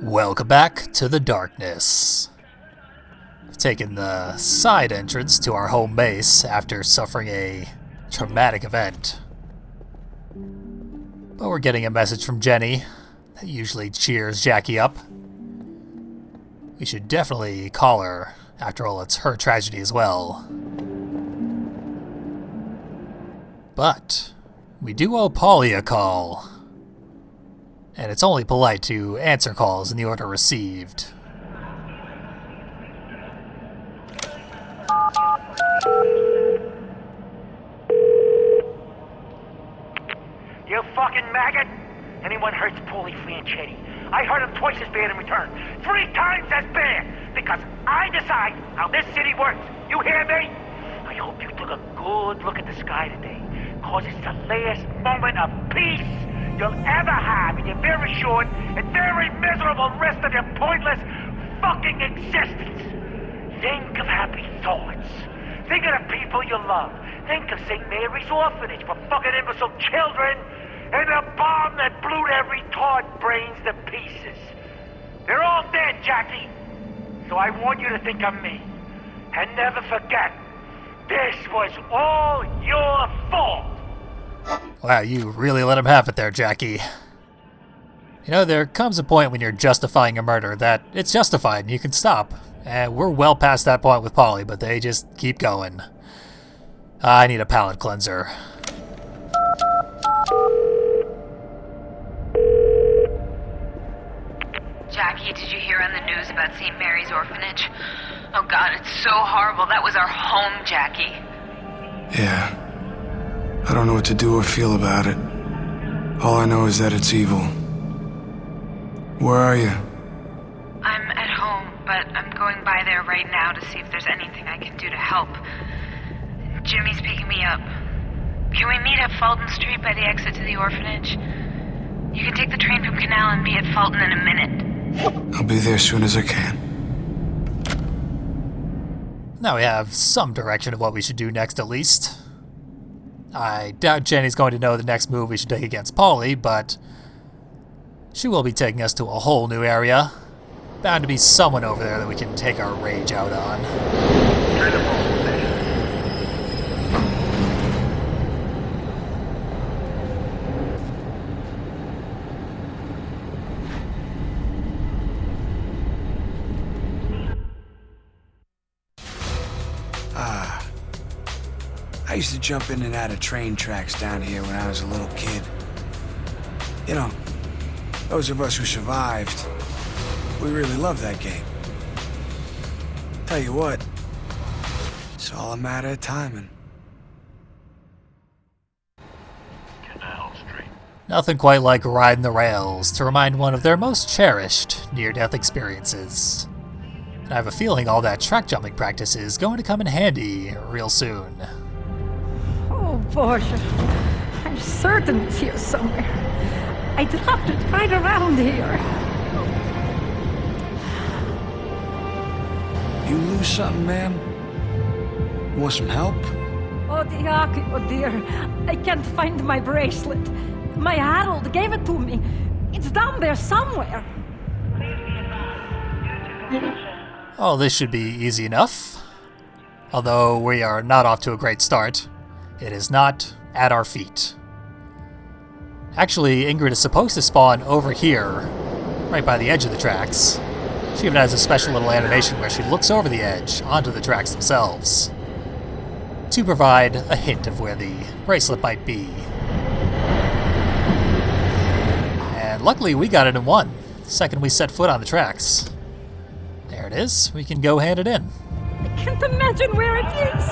Welcome back to the darkness. We've taken the side entrance to our home base after suffering a traumatic event. But we're getting a message from Jenny that usually cheers Jackie up. We should definitely call her. After all, it's her tragedy as well. But we do owe Polly a call. And it's only polite to answer calls in the order received. You fucking maggot! Anyone hurts Paulie Franchetti, I hurt him twice as bad in return. 3 times as bad! Because I decide how this city works. You hear me? I hope you took a good look at the sky today. Cause it's the last moment of peace you'll ever have in your very short and very miserable rest of your pointless fucking existence. Think of happy thoughts. Think of the people you love. Think of St. Mary's Orphanage for fucking imbecile children and the bomb that blew their retard brains to pieces. They're all dead, Jackie. So I want you to think of me. And never forget, this was all your fault. Wow, you really let him have it there, Jackie. You know, there comes a point when you're justifying a murder that it's justified and you can stop. And we're well past that point with Polly, but they just keep going. I need a palate cleanser. Jackie, did you hear on the news about St. Mary's Orphanage? Oh God, it's so horrible. That was our home, Jackie. Yeah. I don't know what to do or feel about it. All I know is that it's evil. Where are you? I'm at home, but I'm going by there right now to see if there's anything I can do to help. Jimmy's picking me up. Can we meet at Fulton Street by the exit to the orphanage? You can take the train from Canal and be at Fulton in a minute. I'll be there as soon as I can. Now we have some direction of what we should do next, at least. I doubt Jenny's going to know the next move we should take against Polly, but she will be taking us to a whole new area. Bound to be someone over there that we can take our rage out on. I used to jump in and out of train tracks down here when I was a little kid. You know, those of us who survived, we really loved that game. Tell you what, it's all a matter of timing. Canal Street. Nothing quite like riding the rails to remind one of their most cherished near-death experiences. And I have a feeling all that track jumping practice is going to come in handy real soon. Oh, Borgia. I'm certain it's here somewhere. I dropped it right around here. You lose something, ma'am? Want some help? Oh, Diaki, oh dear. I can't find my bracelet. My Harold gave it to me. It's down there somewhere. Oh, this should be easy enough. Although we are not off to a great start. It is not at our feet. Actually, Ingrid is supposed to spawn over here, right by the edge of the tracks. She even has a special little animation where she looks over the edge onto the tracks themselves, to provide a hint of where the bracelet might be. And luckily we got it in one, the second we set foot on the tracks. There it is, we can go hand it in. I can't imagine where it is.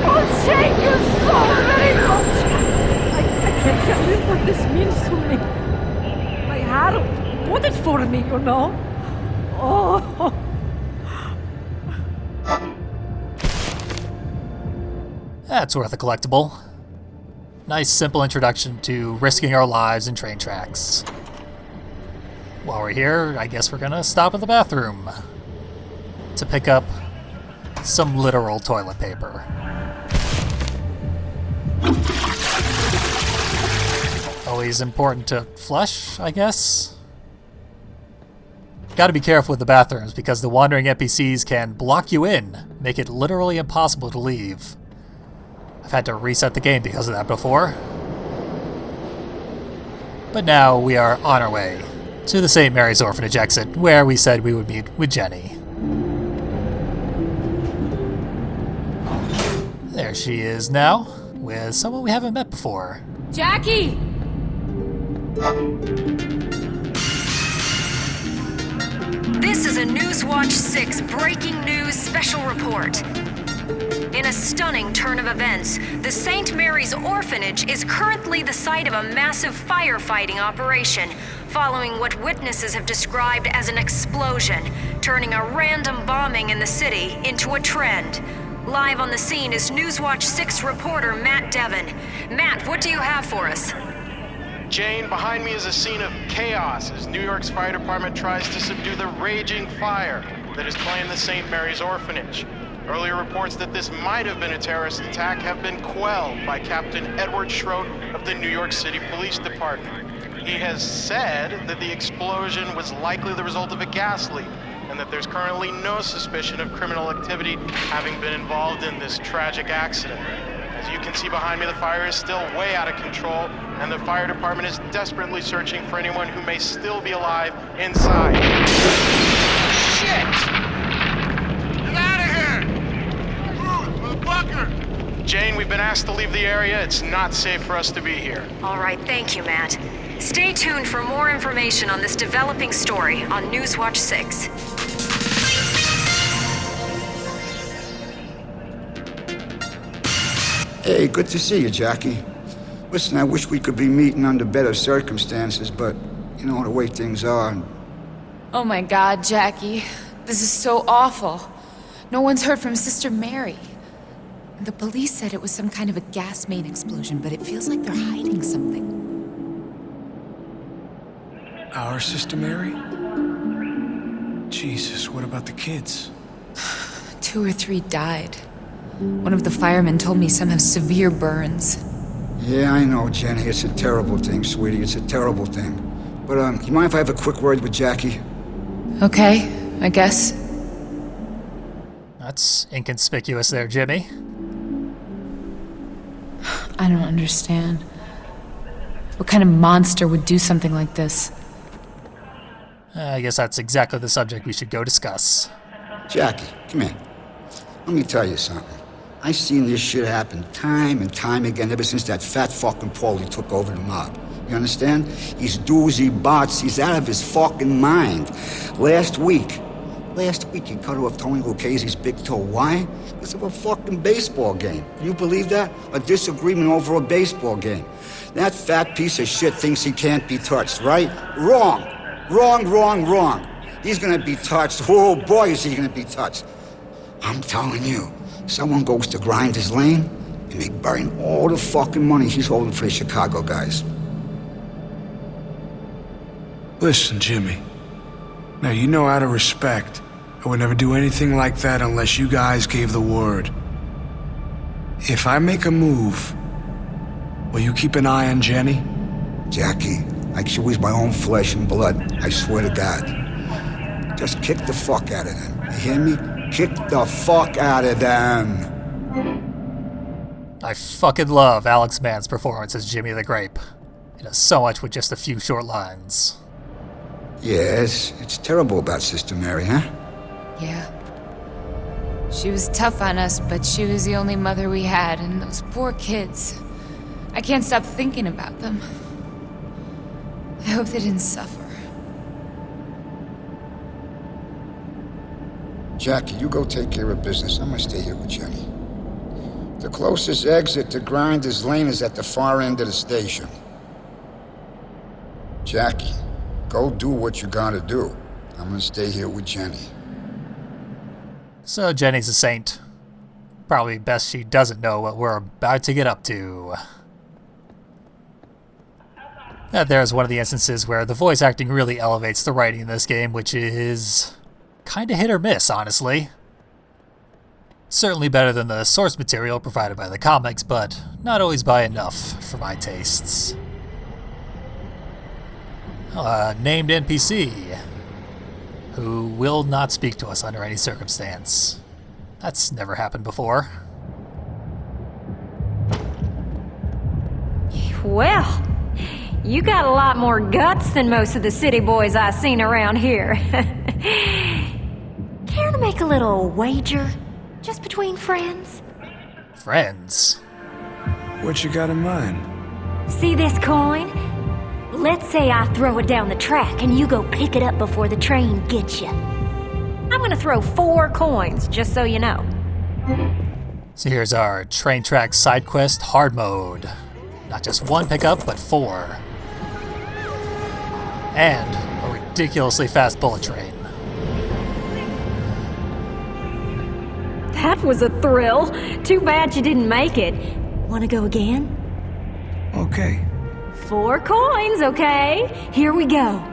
Oh, thank you so very much. I can't tell you what this means to me. My Harold bought it for me, you know. Oh. That's worth a collectible. Nice simple introduction to risking our lives in train tracks. While we're here, I guess we're gonna stop at the bathroom to pick up some literal toilet paper. Always important to flush, I guess? Gotta be careful with the bathrooms because the wandering NPCs can block you in, make it literally impossible to leave. I've had to reset the game because of that before. But now we are on our way to the St. Mary's Orphanage exit, where we said we would meet with Jenny. There she is now, with someone we haven't met before. Jackie! This is a Newswatch 6 breaking news special report. In a stunning turn of events, the St. Mary's Orphanage is currently the site of a massive firefighting operation, following what witnesses have described as an explosion, turning a random bombing in the city into a trend. Live on the scene is Newswatch 6 reporter Matt Devon. Matt, what do you have for us? Jane, behind me is a scene of chaos as New York's fire department tries to subdue the raging fire that has claimed the St. Mary's Orphanage. Earlier reports that this might have been a terrorist attack have been quelled by Captain Edward Schroet of the New York City Police Department. He has said that the explosion was likely the result of a gas leak, and that there's currently no suspicion of criminal activity having been involved in this tragic accident. As you can see behind me, the fire is still way out of control, and the fire department is desperately searching for anyone who may still be alive inside. Shit! Get out of here! Move, motherfucker! Jane, we've been asked to leave the area. It's not safe for us to be here. All right, thank you, Matt. Stay tuned for more information on this developing story on Newswatch 6. Hey, good to see you, Jackie. Listen, I wish we could be meeting under better circumstances, but you know the way things are. Oh my God, Jackie. This is so awful. No one's heard from Sister Mary. The police said it was some kind of a gas main explosion, but it feels like they're hiding something. Our Sister Mary? Jesus, what about the kids? 2 or 3 died. One of the firemen told me some have severe burns. Yeah, I know, Jenny. It's a terrible thing, sweetie. It's a terrible thing. But, you mind if I have a quick word with Jackie? Okay, I guess. That's inconspicuous there, Jimmy. I don't understand. What kind of monster would do something like this? I guess that's exactly the subject we should go discuss. Jackie, come here. Let me tell you something. I've seen this shit happen time and time again ever since that fat fucking Paulie took over the mob. You understand? He's doozy bots. He's out of his fucking mind. Last week, he cut off Tony Lucchese's big toe. Why? Because of a fucking baseball game. Can you believe that? A disagreement over a baseball game. That fat piece of shit thinks he can't be touched, right? Wrong. Wrong. He's gonna be touched. Oh boy, is he gonna be touched. I'm telling you, someone goes to grind his lane, and they burn all the fucking money he's holding for the Chicago guys. Listen, Jimmy. Now, you know out of respect, I would never do anything like that unless you guys gave the word. If I make a move, will you keep an eye on Jenny? Jackie, like she was my own flesh and blood, I swear to God. Just kick the fuck out of them. You hear me? Kick the fuck out of them. I fucking love Alex Mann's performance as Jimmy the Grape. He does so much with just a few short lines. Yes, it's terrible about Sister Mary, huh? Yeah. She was tough on us, but she was the only mother we had, and those poor kids. I can't stop thinking about them. I hope they didn't suffer. Jackie, you go take care of business. I'm gonna stay here with Jenny. The closest exit to Grinders Lane is at the far end of the station. Jackie, go do what you gotta do. I'm gonna stay here with Jenny. So Jenny's a saint. Probably best she doesn't know what we're about to get up to. That there's one of the instances where the voice acting really elevates the writing in this game, which is kinda hit or miss, honestly. Certainly better than the source material provided by the comics, but not always by enough for my tastes. A named NPC who will not speak to us under any circumstance. That's never happened before. Well, you got a lot more guts than most of the city boys I've seen around here. Care to make a little wager? Just between friends? Friends? What you got in mind? See this coin? Let's say I throw it down the track and you go pick it up before the train gets you. I'm gonna throw 4 coins, just so you know. So here's our train track side quest hard mode. Not just 1 pickup, but 4. And a ridiculously fast bullet train. That was a thrill. Too bad you didn't make it. Wanna go again? Okay. 4 coins, okay? Here we go.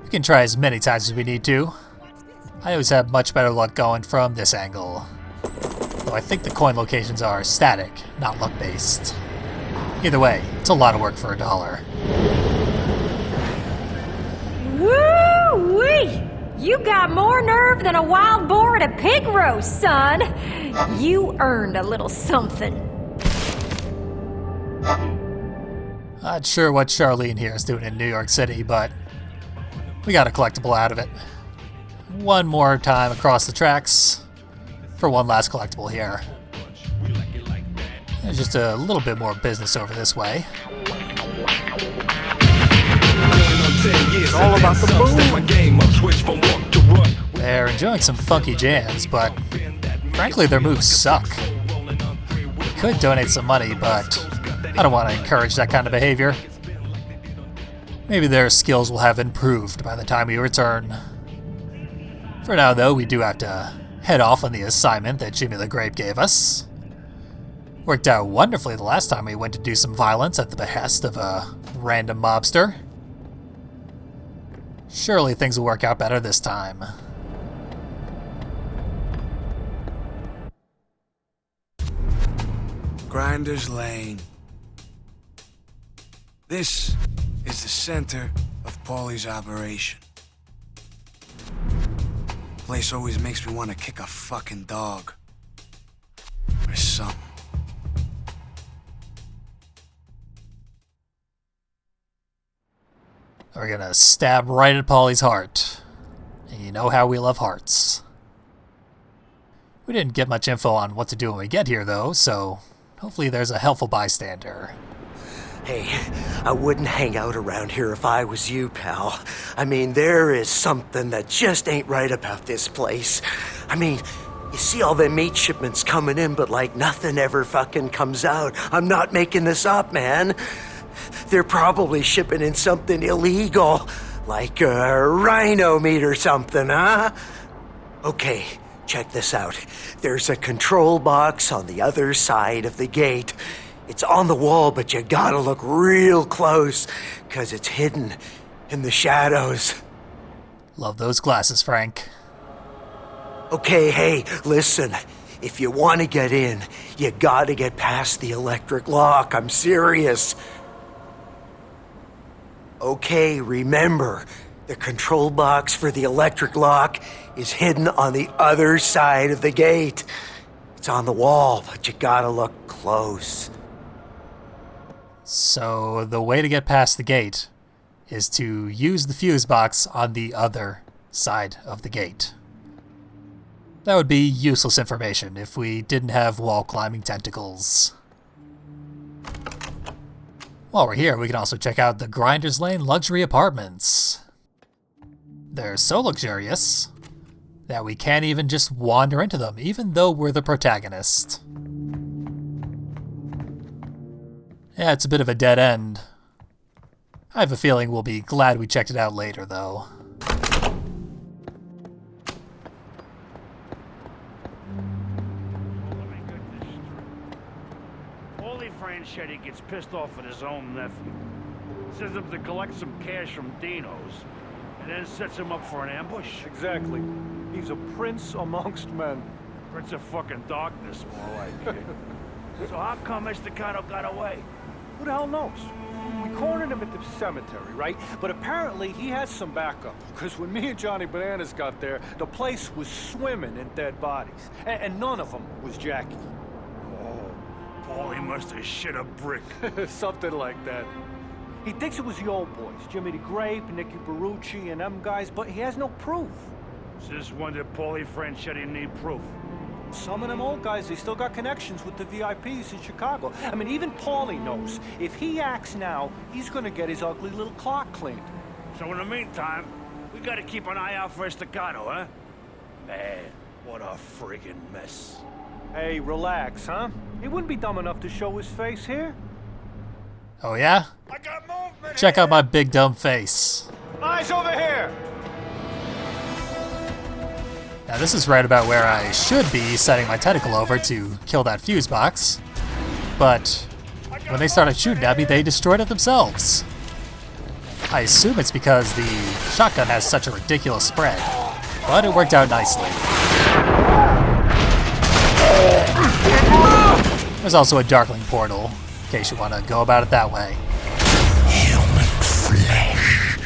We can try as many times as we need to. I always have much better luck going from this angle. Though I think the coin locations are static, not luck-based. Either way, it's a lot of work for $1. Woo-wee! You got more nerve than a wild boar at a pig roast, son. You earned a little something. Not sure what Charlene here is doing in New York City, but we got a collectible out of it. One more time across the tracks for one last collectible here. There's just a little bit more business over this way. It's all about the boom. They're enjoying some funky jams, but frankly their moves suck. We could donate some money, but I don't want to encourage that kind of behavior. Maybe their skills will have improved by the time we return. For now though, we do have to head off on the assignment that Jimmy the Grape gave us. Worked out wonderfully the last time we went to do some violence at the behest of a random mobster. Surely things will work out better this time. Grinders Lane. This is the center of Paulie's operation. Place always makes me want to kick a fucking dog. Or something. We're gonna stab right at Paulie's heart. And you know how we love hearts. We didn't get much info on what to do when we get here though, so hopefully there's a helpful bystander. Hey, I wouldn't hang out around here if I was you, pal. I mean, there is something that just ain't right about this place. I mean, you see all them meat shipments coming in, but like nothing ever fucking comes out. I'm not making this up, man. They're probably shipping in something illegal, like rhino meat or something, huh? Okay, check this out. There's a control box on the other side of the gate. It's on the wall, but you gotta look real close, 'cause it's hidden in the shadows. Love those glasses, Frank. Okay, hey, listen. If you want to get in, you gotta get past the electric lock. I'm serious. Okay, remember, the control box for the electric lock is hidden on the other side of the gate. It's on the wall, but you gotta look close. So the way to get past the gate is to use the fuse box on the other side of the gate. That would be useless information if we didn't have wall climbing tentacles. While we're here, we can also check out the Grinders Lane luxury apartments. They're so luxurious that we can't even just wander into them, even though we're the protagonist. Yeah, it's a bit of a dead end. I have a feeling we'll be glad we checked it out later, though. Paulie Franchetti gets pissed off at his own nephew. Sends him to collect some cash from Dino's, and then sets him up for an ambush. Exactly. He's a prince amongst men. Prince of fucking darkness, more like. So how come Mr. Cano got away? Who the hell knows? We cornered him at the cemetery, right? But apparently he has some backup. Because when me and Johnny Bananas got there, the place was swimming in dead bodies. And none of them was Jackie. Oh, Paulie must have shit a brick. Something like that. He thinks it was the old boys, Jimmy the Grape, Nicky Barrucci, and them guys, but he has no proof. Since when did Paulie Franchetti need proof? Some of them old guys, they still got connections with the VIPs in Chicago. I mean, even Paulie knows, if he acts now, he's gonna get his ugly little clock cleaned. So in the meantime, we gotta keep an eye out for Estacado, huh? Man, what a friggin' mess. Hey, relax, huh? He wouldn't be dumb enough to show his face here. Oh yeah? Check out my big dumb face. Eyes over here! Now this is right about where I should be setting my tentacle over to kill that fuse box. But when they started shooting at me, they destroyed it themselves. I assume it's because the shotgun has such a ridiculous spread, but it worked out nicely. There's also a Darkling portal, in case you want to go about it that way. Human flesh.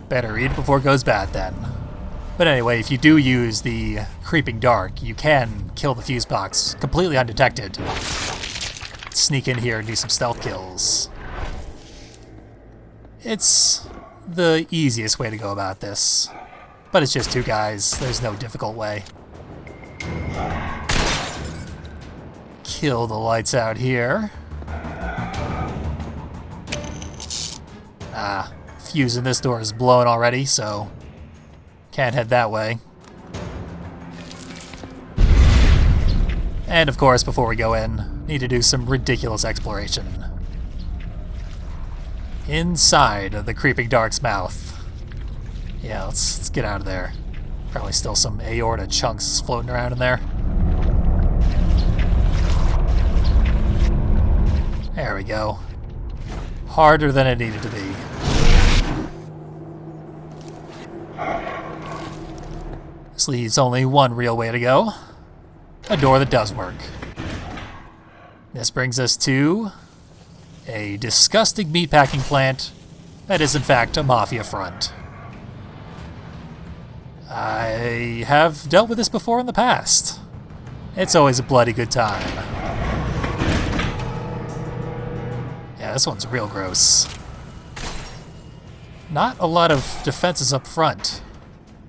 Better read before it goes bad then. But anyway, if you do use the Creeping Dark, you can kill the fuse box completely undetected. Sneak in here and do some stealth kills. It's the easiest way to go about this. But it's just two guys, there's no difficult way. Kill the lights out here. Ah, fuse in this door is blown already, so can't head that way. And of course, before we go in, need to do some ridiculous exploration. Inside of the Creeping Dark's mouth. Yeah, let's get out of there. Probably still some aorta chunks floating around in there. There we go. Harder than it needed to be. This leaves only one real way to go. A door that does work. This brings us to a disgusting meatpacking plant that is in fact a mafia front. I have dealt with this before in the past. It's always a bloody good time. Yeah, this one's real gross. Not a lot of defenses up front.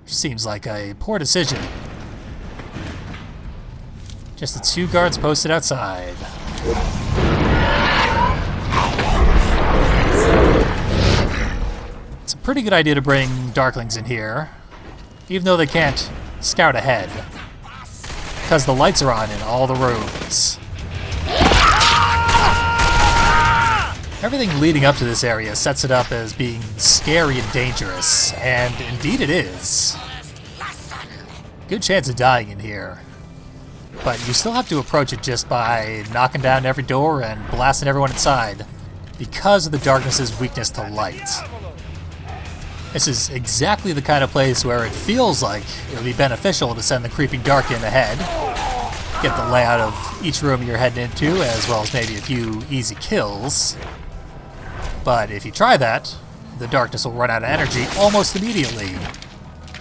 Seems like a poor decision. Just the two guards posted outside. It's a pretty good idea to bring Darklings in here, even though they can't scout ahead, because the lights are on in all the rooms. Everything leading up to this area sets it up as being scary and dangerous, and indeed it is. Good chance of dying in here. But you still have to approach it just by knocking down every door and blasting everyone inside, because of the darkness's weakness to light. This is exactly the kind of place where it feels like it would be beneficial to send the Creeping Dark in ahead, get the layout of each room you're heading into, as well as maybe a few easy kills. But if you try that, the darkness will run out of energy almost immediately.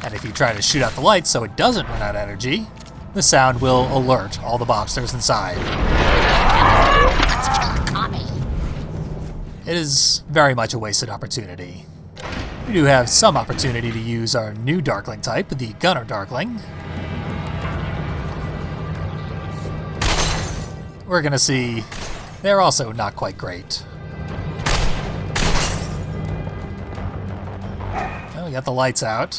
And if you try to shoot out the lights so it doesn't run out of energy, the sound will alert all the mobsters inside. It is very much a wasted opportunity. We do have some opportunity to use our new Darkling type, the Gunner Darkling. We're gonna see they're also not quite great. Well, we got the lights out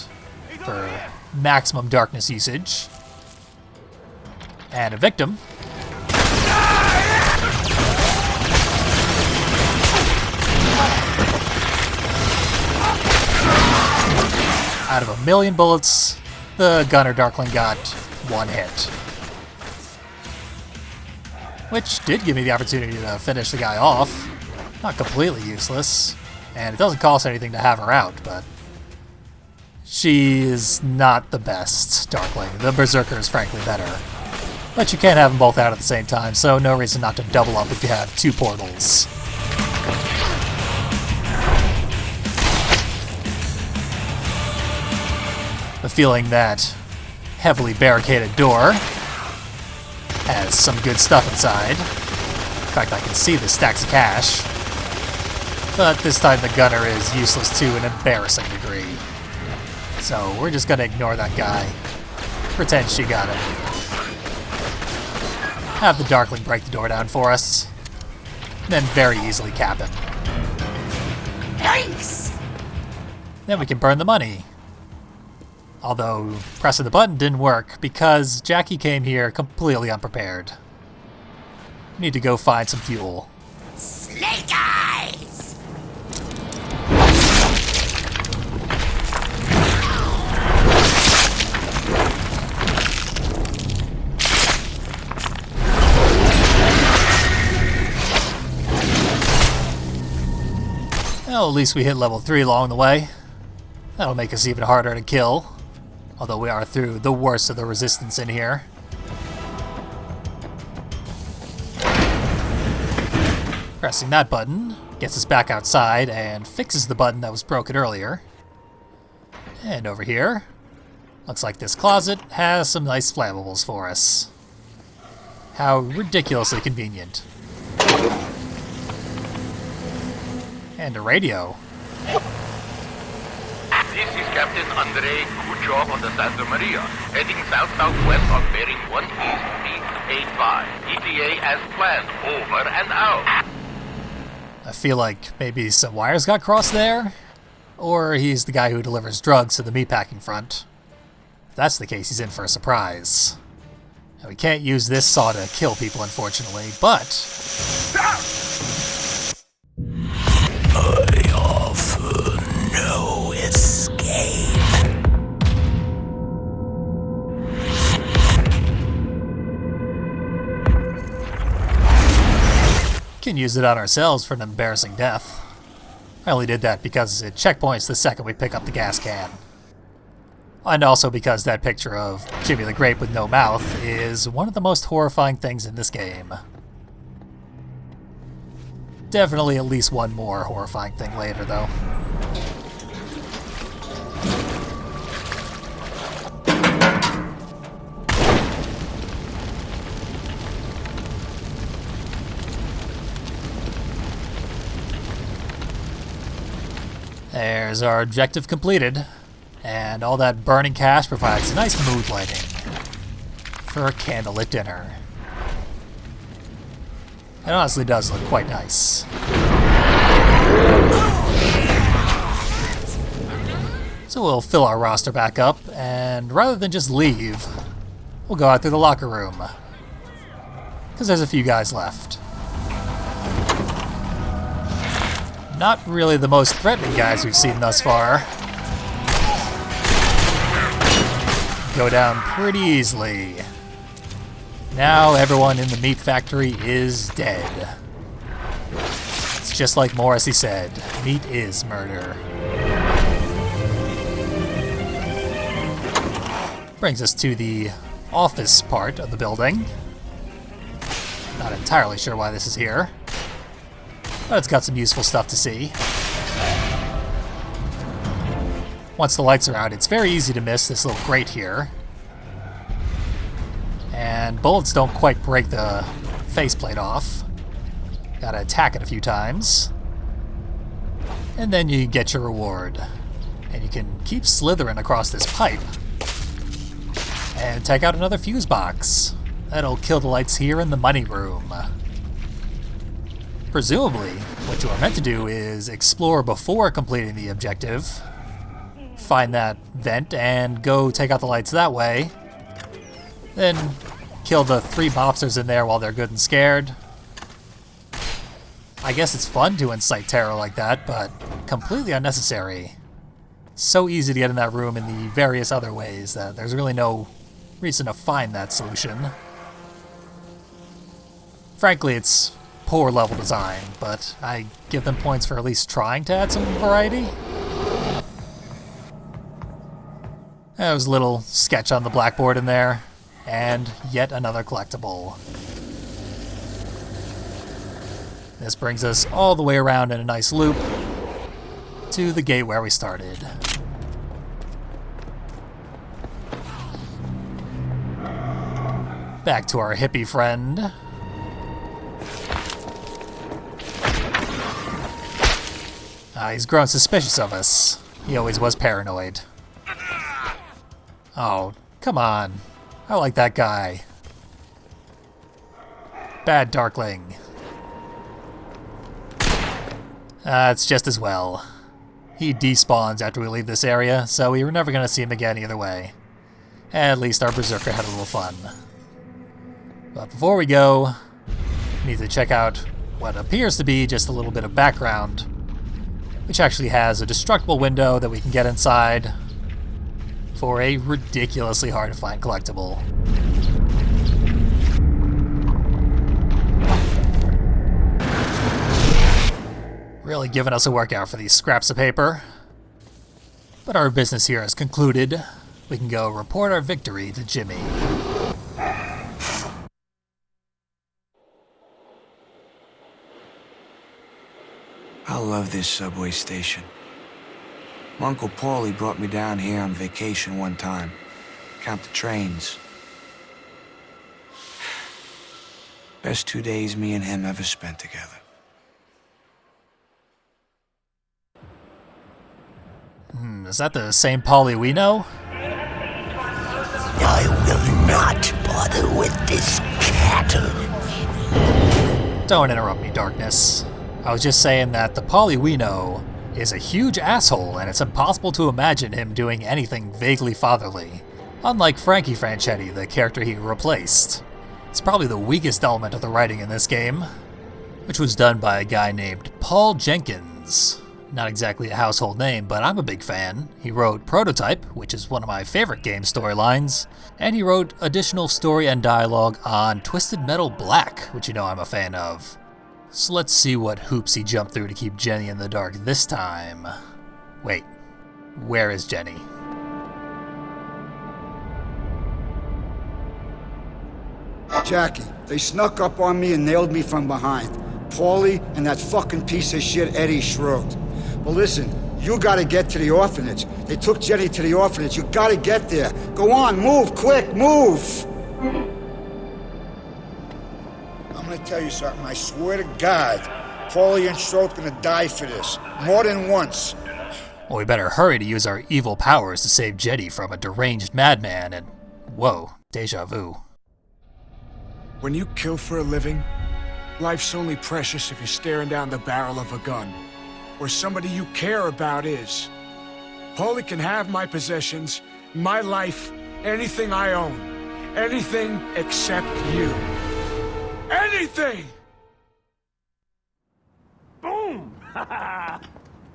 for maximum darkness usage. And a victim. Out of 1,000,000 bullets, the Gunner Darkling got one hit. Which did give me the opportunity to finish the guy off. Not completely useless. And it doesn't cost anything to have her out, but she is not the best Darkling. The Berserker is frankly better. But you can't have them both out at the same time, so no reason not to double up if you have 2 portals. The feeling that heavily barricaded door has some good stuff inside. In fact, I can see the stacks of cash. But this time the gunner is useless to an embarrassing degree. So we're just gonna ignore that guy. Pretend she got him. Have the Darkling break the door down for us. Then very easily cap him. Nice! Then we can burn the money. Although pressing the button didn't work because Jackie came here completely unprepared. Need to go find some fuel. Snake eyes! Well, at least we hit level 3 along the way. That'll make us even harder to kill. Although we are through the worst of the resistance in here. Pressing that button gets us back outside and fixes the button that was broken earlier. And over here, looks like this closet has some nice flammables for us. How ridiculously convenient. And a radio. This is Captain Andre Kuchov of the Santa Maria, heading south-southwest on bearing 1 East 885. ETA as planned, over and out. I feel like maybe some wires got crossed there? Or he's the guy who delivers drugs to the meatpacking front. If that's the case, he's in for a surprise. Now, we can't use this saw to kill people, unfortunately, but... I offer no escape. Can use it on ourselves for an embarrassing death. I only did that because it checkpoints the second we pick up the gas can. And also because that picture of Jimmy the Grape with no mouth is one of the most horrifying things in this game. Definitely at least one more horrifying thing later, though. There's our objective completed, and all that burning cash provides nice mood lighting for a candlelit dinner. It honestly does look quite nice. So we'll fill our roster back up, and rather than just leave, we'll go out through the locker room. Because there's a few guys left. Not really the most threatening guys we've seen thus far. Go down pretty easily. Now everyone in the meat factory is dead. It's just like Morrissey said, meat is murder. Brings us to the office part of the building. Not entirely sure why this is here, but it's got some useful stuff to see. Once the lights are out, it's very easy to miss this little grate here. And bullets don't quite break the faceplate off. Gotta attack it a few times. And then you get your reward. And you can keep slithering across this pipe. And take out another fuse box. That'll kill the lights here in the money room. Presumably, what you are meant to do is explore before completing the objective. Find that vent and go take out the lights that way. Then kill the 3 mobsters in there while they're good and scared. I guess it's fun to incite terror like that, but completely unnecessary. So easy to get in that room in the various other ways that there's really no reason to find that solution. Frankly, it's poor level design, but I give them points for at least trying to add some variety. There was a little sketch on the blackboard in there. And yet another collectible. This brings us all the way around in a nice loop to the gate where we started. Back to our hippie friend. He's grown suspicious of us. He always was paranoid. Oh, come on. I like that guy. Bad Darkling. It's just as well. He despawns after we leave this area, so we were never going to see him again either way. At least our Berserker had a little fun. But before we go, we need to check out what appears to be just a little bit of background, which actually has a destructible window that we can get inside for a ridiculously hard to find collectible. Really giving us a workout for these scraps of paper. But our business here is concluded. We can go report our victory to Jimmy. I love this subway station. My Uncle Paulie brought me down here on vacation one time. Count the trains. Best 2 days me and him ever spent together. Is that the same Paulie we know? I will not bother with this cattle. Don't interrupt me, Darkness. I was just saying that the Paulie we know is a huge asshole, and it's impossible to imagine him doing anything vaguely fatherly. Unlike Frankie Franchetti, the character he replaced. It's probably the weakest element of the writing in this game, which was done by a guy named Paul Jenkins. Not exactly a household name, but I'm a big fan. He wrote Prototype, which is one of my favorite game storylines, and he wrote additional story and dialogue on Twisted Metal Black, which you know I'm a fan of. So let's see what hoops he jumped through to keep Jenny in the dark this time. Wait, where is Jenny? Jackie, they snuck up on me and nailed me from behind. Paulie and that fucking piece of shit Eddie Schroed. But listen, you gotta get to the orphanage. They took Jenny to the orphanage. You gotta get there. Go on, move, quick, move! I'm gonna tell you something, I swear to God, Paulie and Schroed gonna die for this. More than once. Well, we better hurry to use our evil powers to save Jenny from a deranged madman and... Whoa, deja vu. When you kill for a living, life's only precious if you're staring down the barrel of a gun. Or somebody you care about is. Paulie can have my possessions, my life, anything I own. Anything except you. Anything! Boom!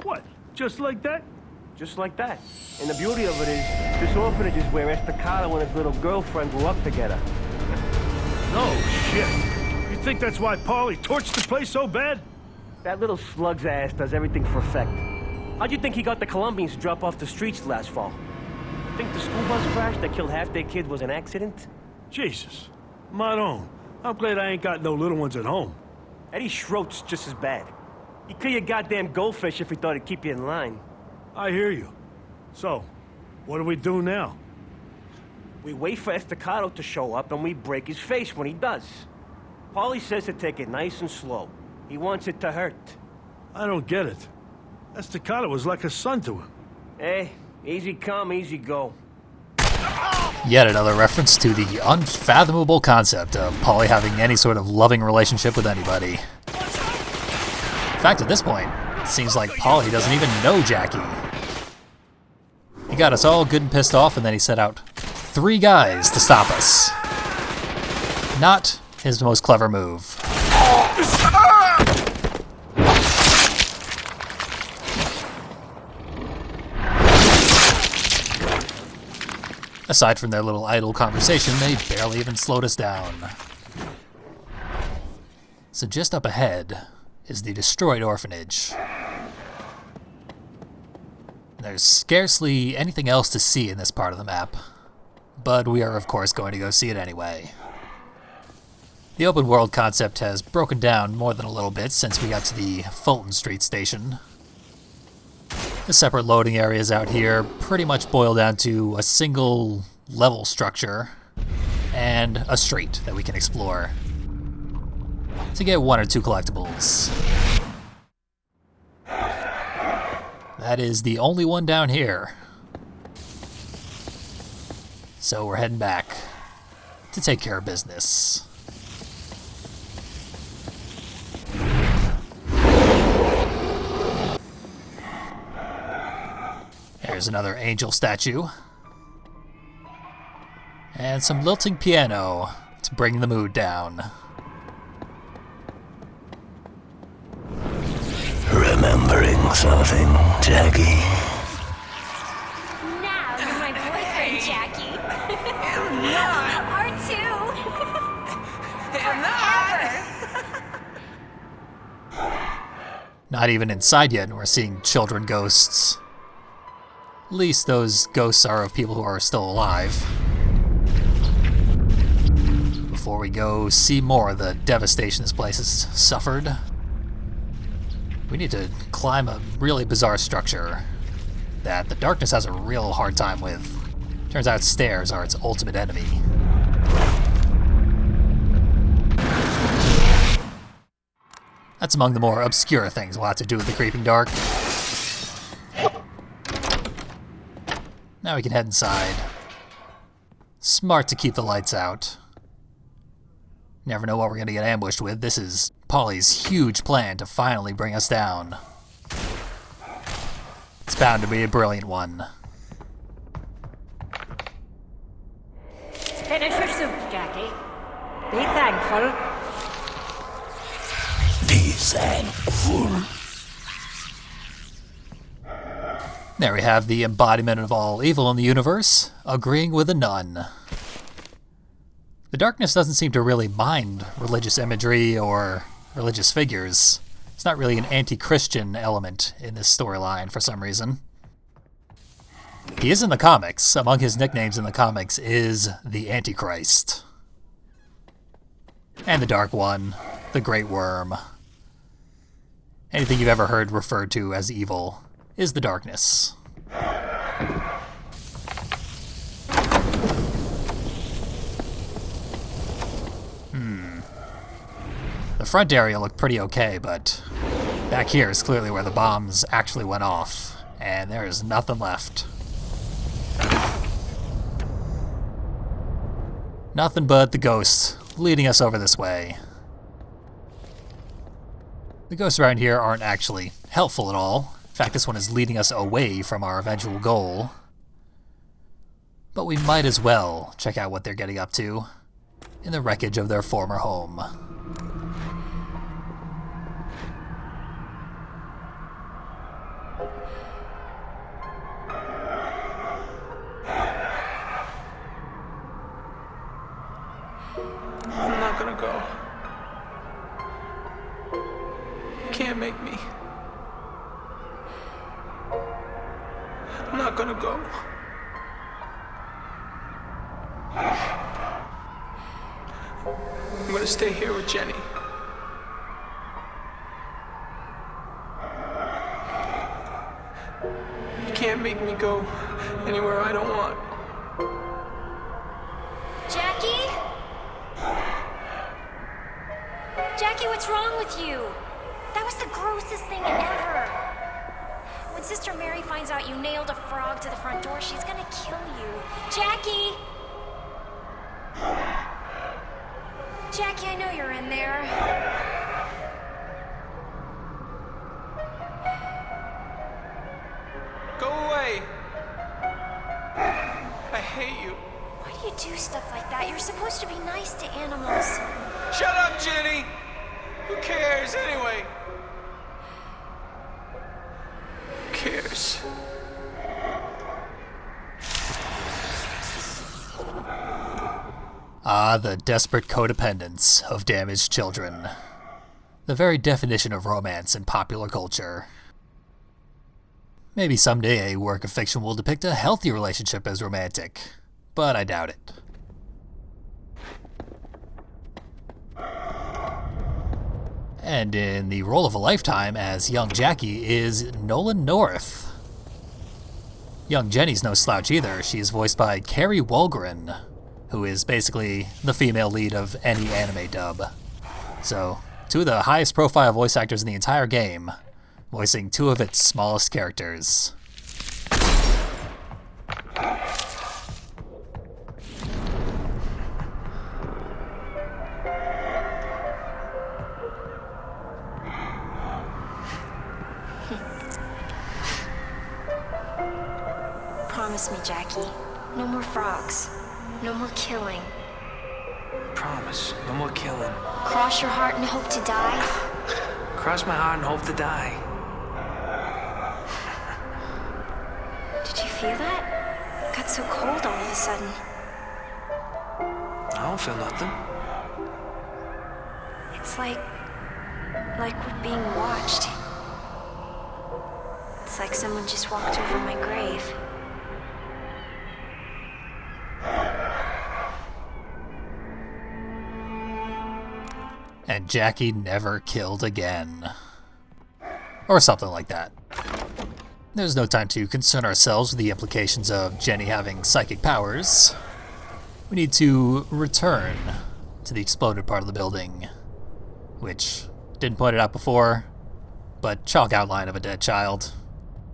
What? Just like that? Just like that. And the beauty of it is, this orphanage is where Estacado and his little girlfriend grew up together. No shit. You think that's why Paulie torched the place so bad? That little slug's ass does everything for effect. How'd you think he got the Colombians to drop off the streets last fall? Think the school bus crash that killed half their kids was an accident? Jesus. Maron, I'm glad I ain't got no little ones at home. Eddie Schroed's just as bad. He'd kill your goddamn goldfish if he thought he'd keep you in line. I hear you. So, what do we do now? We wait for Estacado to show up and we break his face when he does. Paulie says to take it nice and slow. He wants it to hurt. I don't get it. Estacado was like a son to him. Hey, easy come, easy go. Yet another reference to the unfathomable concept of Paulie having any sort of loving relationship with anybody. In fact, at this point, it seems like Paulie doesn't even know Jackie. He got us all good and pissed off, and then he set out 3 guys to stop us. Not his most clever move. Aside from their little idle conversation, they barely even slowed us down. So just up ahead is the destroyed orphanage. There's scarcely anything else to see in this part of the map. but we are of course going to go see it anyway. The open world concept has broken down more than a little bit since we got to the Fulton Street station. The separate loading areas out here pretty much boil down to a single level structure and a street that we can explore to get 1 or 2 collectibles. That is the only one down here. So we're heading back to take care of business. There's another angel statue. And some lilting piano to bring the mood down. Remembering something, Jackie? Now you're my boyfriend, Jackie. R2. Not even inside yet, and we're seeing children ghosts. At least those ghosts are of people who are still alive. Before we go see more of the devastation this place has suffered, we need to climb a really bizarre structure that the darkness has a real hard time with. Turns out stairs are its ultimate enemy. That's among the more obscure things we'll have to do with the Creeping Dark. Now we can head inside. Smart to keep the lights out. Never know what we're going to get ambushed with. This is Polly's huge plan to finally bring us down. It's bound to be a brilliant one. Finish your soup, Jackie. Be thankful. Be thankful. There we have the embodiment of all evil in the universe, agreeing with a nun. The darkness doesn't seem to really mind religious imagery or religious figures. It's not really an anti-Christian element in this storyline for some reason. He is in the comics. Among his nicknames in the comics is the Antichrist. And the Dark One, the Great Worm. Anything you've ever heard referred to as evil is the darkness. The front area looked pretty okay, but back here is clearly where the bombs actually went off, and there is nothing left. Nothing but the ghosts leading us over this way. The ghosts around here aren't actually helpful at all. In fact, this one is leading us away from our eventual goal. But we might as well check out what they're getting up to in the wreckage of their former home. I'm not gonna go. You can't make me. I'm not gonna go. I'm gonna stay here with Jenny. You can't make me go anywhere I don't want. Jackie? Jackie, what's wrong with you? That was the grossest thing ever. When Sister Mary finds out you nailed a frog to the front door, she's gonna kill you. Jackie! Jackie, I know you're in there. Go away. I hate you. Why do you do stuff like that? You're supposed to be nice to animals. Shut up, Jenny! Who cares anyway? Who cares? Ah, the desperate codependence of damaged children. The very definition of romance in popular culture. Maybe someday a work of fiction will depict a healthy relationship as romantic. but I doubt it. And in the role of a lifetime as young Jackie is Nolan North. Young Jenny's no slouch either. She's voiced by Carrie Walgren, who is basically the female lead of any anime dub. So, two of the highest profile voice actors in the entire game, voicing two of its smallest characters. Promise me, Jackie. No more frogs. No more killing. Promise, no more killing. Cross your heart and hope to die. Cross my heart and hope to die. Did you feel that? It got so cold all of a sudden. I don't feel nothing. It's like we're being watched. It's like someone just walked over my grave. And Jackie never killed again. Or something like that. There's no time to concern ourselves with the implications of Jenny having psychic powers. We need to return to the exploded part of the building, which, didn't point it out before, but chalk outline of a dead child.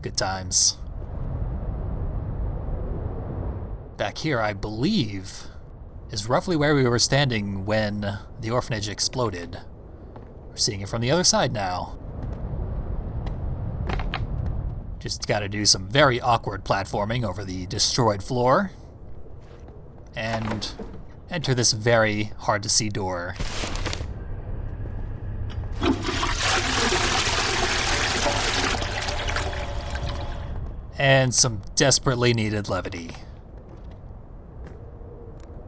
Good times. Back here, I believe, is roughly where we were standing when the orphanage exploded. We're seeing it from the other side now. Just gotta do some very awkward platforming over the destroyed floor. And enter this very hard to see door. And some desperately needed levity.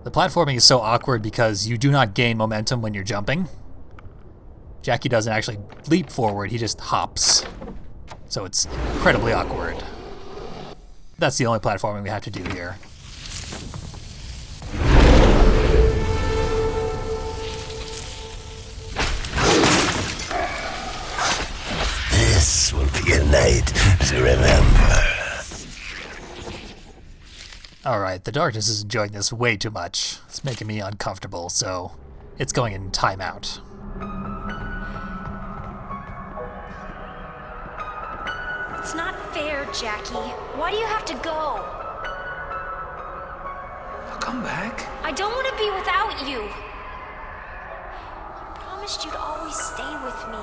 The platforming is so awkward because you do not gain momentum when you're jumping. Jackie doesn't actually leap forward, he just hops. So it's incredibly awkward. That's the only platforming we have to do here. This will be a night to remember. Alright, the darkness is enjoying this way too much. It's making me uncomfortable, so it's going in timeout. It's not fair, Jackie. Why do you have to go? I'll come back. I don't want to be without you. You promised you'd always stay with me.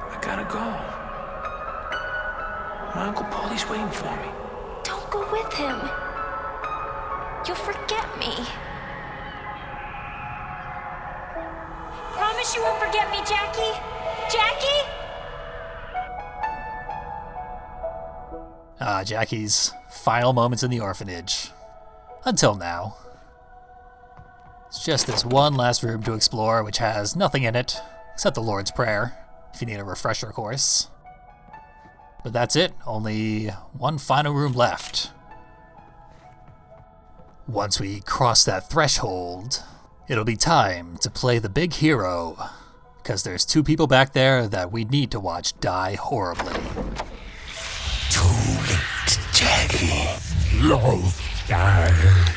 I gotta go. My Uncle Paulie's waiting for me. Don't go with him. You'll forget me. Promise you won't forget me, Jackie? Jackie? Jackie's final moments in the orphanage. Until now. It's just this one last room to explore, which has nothing in it, except the Lord's Prayer, if you need a refresher course. But that's it, only one final room left. Once we cross that threshold, it'll be time to play the big hero, because there's two people back there that we need to watch die horribly. Too late, Jackie. Life dies.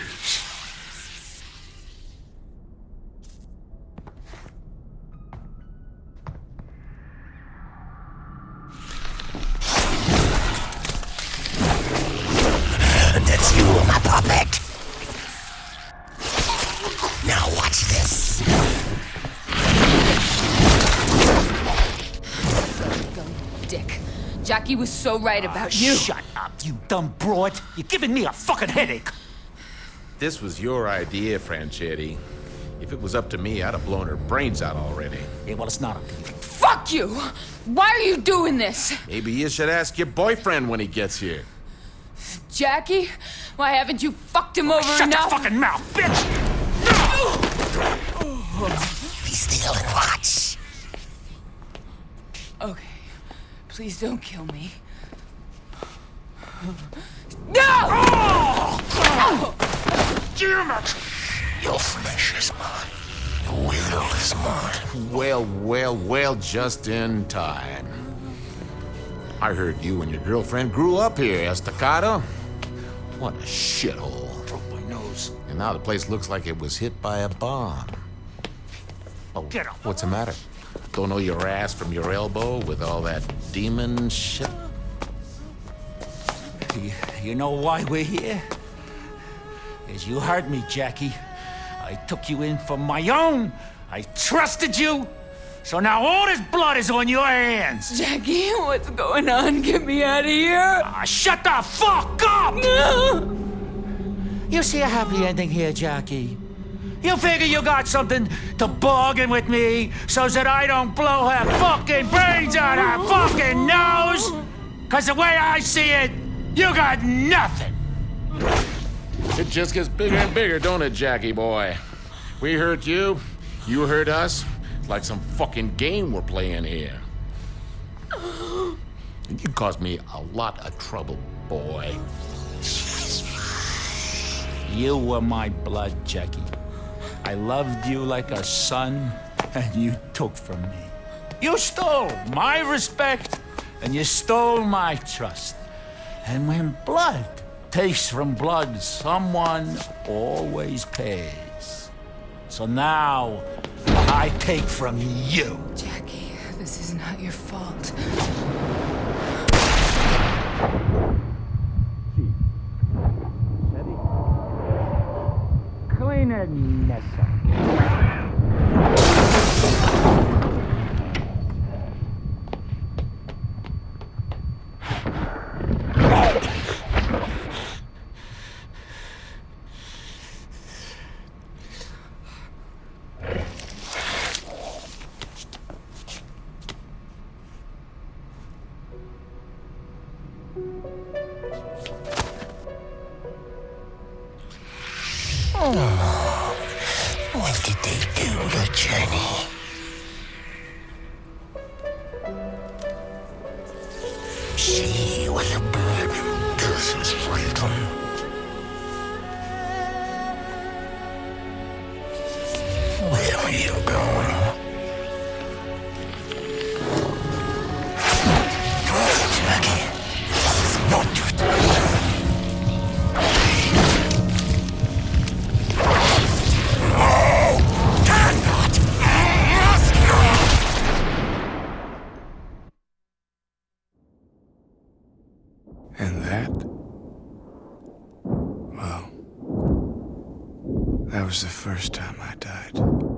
That's you, my puppet. Now watch this. Dick. Jackie was so right about you. Shut up, you dumb broad. You're giving me a fucking headache. This was your idea, Franchetti. If it was up to me, I'd have blown her brains out already. Yeah, well, it's not up to you. Fuck you! Why are you doing this? Maybe you should ask your boyfriend when he gets here. Jackie? Why haven't you fucked him over Shut enough? your fucking mouth, bitch! Be still and watch. Okay. Please don't kill me. No! damn it! Your flesh is mine. Your will is mine. Well, just in time. I heard you and your girlfriend grew up here, Estacado. What a shithole. Broke my nose. And now the place looks like it was hit by a bomb. Oh, Get up. what's the matter? Don't know your ass from your elbow with all that demon shit? You know why we're here? Is you heard me, Jackie. I took you in for my own. I trusted you. So now all this blood is on your hands. Jackie, what's going on? Get me out of here. Shut the fuck up! No. You see a happy ending here, Jackie? You figure you got something to bargain with me so that I don't blow her fucking brains out her fucking nose? Cause the way I see it, you got nothing. It just gets bigger and bigger, don't it, Jackie boy? We hurt you, you hurt us. It's like some fucking game we're playing here. And you caused me a lot of trouble, boy. You were my blood, Jackie. I loved you like a son, and you took from me. You stole my respect, and you stole my trust. And when blood takes from blood, someone always pays. So now, I take from you. Jackie, this is not your fault. Clean it, Nessa. Oh, what did they do to Jenny? She was a burden to his freedom. Where are you going? Jackie, this is not your time. And that? Well, that was the first time I died.